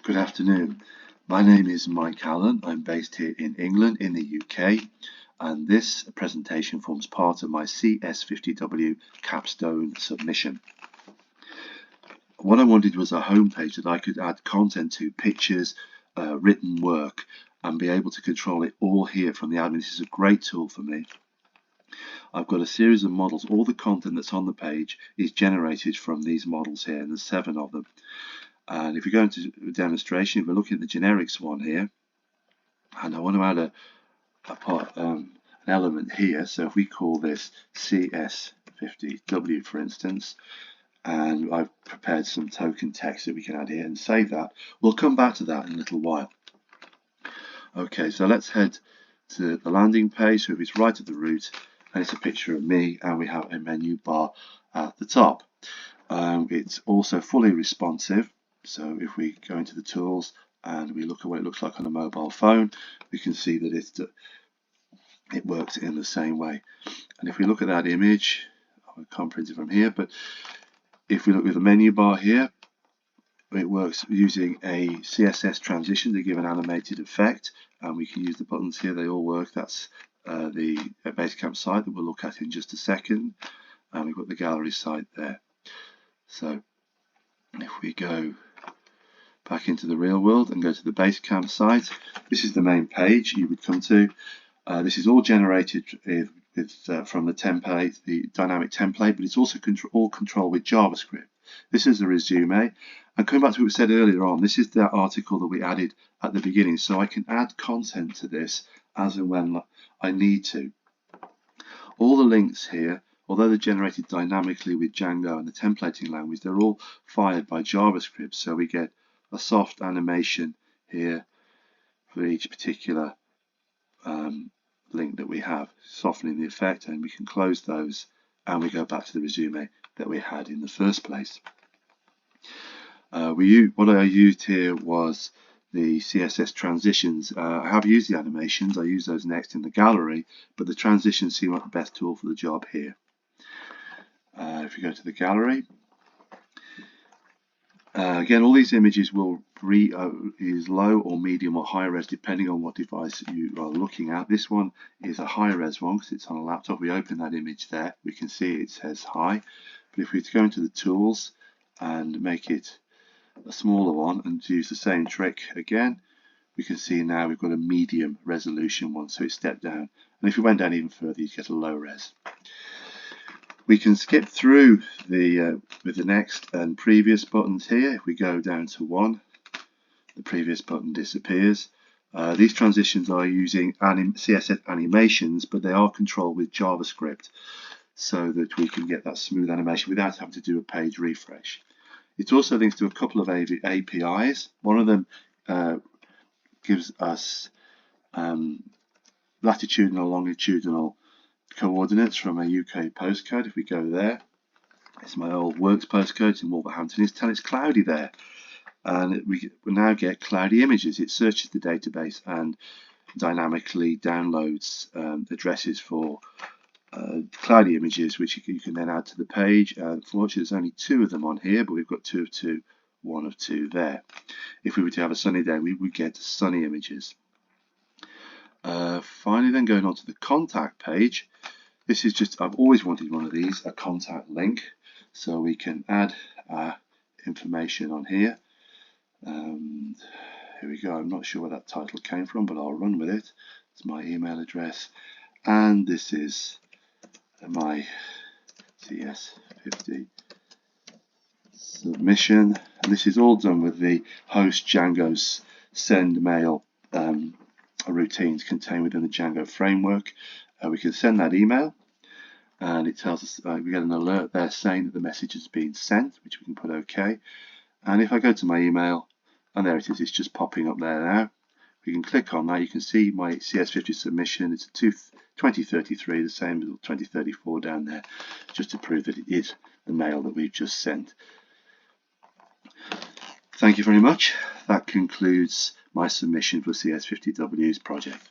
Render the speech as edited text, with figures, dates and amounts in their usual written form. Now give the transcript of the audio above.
Good afternoon. My name is Mike Allen. I'm based here in England in the UK, and this presentation forms part of my CS50W Capstone submission. What I wanted was a homepage that I could add content to, pictures, written work, and be able to control it all here from the admin. This is a great tool for me. I've got a series of models. All the content that's on the page is generated from these models here, and there's 7 of them. And if we go into a demonstration, if we're looking at the generics one here, and I want to add an element here, so if we call this CS50W, for instance, and I've prepared some token text that we can add here and save that. We'll come back to that in a little while. Okay, so let's head to the landing page. So if it's right at the root, and it's a picture of me, and we have a menu bar at the top. It's also fully responsive. So if we go into the tools and we look at what it looks like on a mobile phone, we can see that it works in the same way. And if we look at that image, I can't print it from here, but if we look at the menu bar here, it works using a CSS transition to give an animated effect, and we can use the buttons here. They all work. That's the Basecamp site that we'll look at in just a second, and we've got the gallery site there. So if we go back into the real world and go to the Basecamp site, this is the main page you would come to. This is all generated from the template, the dynamic template, but it's also all controlled with JavaScript. This is the resume, and coming back to what we said earlier on, this is the article that we added at the beginning, so I can add content to this as and when I need to. All the links here, although they're generated dynamically with Django and the templating language, they're all fired by JavaScript, so we get a soft animation here for each particular link that we have, softening the effect, and we can close those and we go back to the resume that we had in the first place. What I used here was the CSS transitions. I have used the animations, I use those next in the gallery, but the transitions seem like the best tool for the job here. If we go to the gallery, again, all these images will is low or medium or high res depending on what device you are looking at. This one is a high res one because it's on a laptop. We open that image there, we can see it says high, but if we go into the tools and make it a smaller one and use the same trick again, we can see now we've got a medium resolution one, so it's stepped down, and if we went down even further you get a low res. We can skip through with the next and previous buttons here. If we go down to 1, the previous button disappears. These transitions are using CSS animations, but they are controlled with JavaScript so that we can get that smooth animation without having to do a page refresh. It also links to a couple of APIs. One of them gives us latitudinal, longitudinal coordinates from a UK postcode. If we go there, it's my old works postcode, it's in Wolverhampton. It's cloudy there, and we now get cloudy images. It searches the database and dynamically downloads addresses for cloudy images, which you can then add to the page. Unfortunately, there's only 2 of them on here, but we've got 2 of 2, 1 of 2 there. If we were to have a sunny day, we would get sunny images. Finally, then going on to the contact page, this is just, I've always wanted one of these, a contact link, so we can add information on here. Here we go. I'm not sure where that title came from, but I'll run with it. It's my email address, and this is my CS50 submission, and this is all done with the host Django's send mail routines contained within the Django framework. We can send that email, and it tells us we get an alert there saying that the message has been sent, which we can put OK. And if I go to my email, and there it is, it's just popping up there now. We can click on that. You can see my CS50 submission. It's 2033, the same as 2034 down there, just to prove that it is the mail that we've just sent. Thank you very much. That concludes my submission for CS50W's project.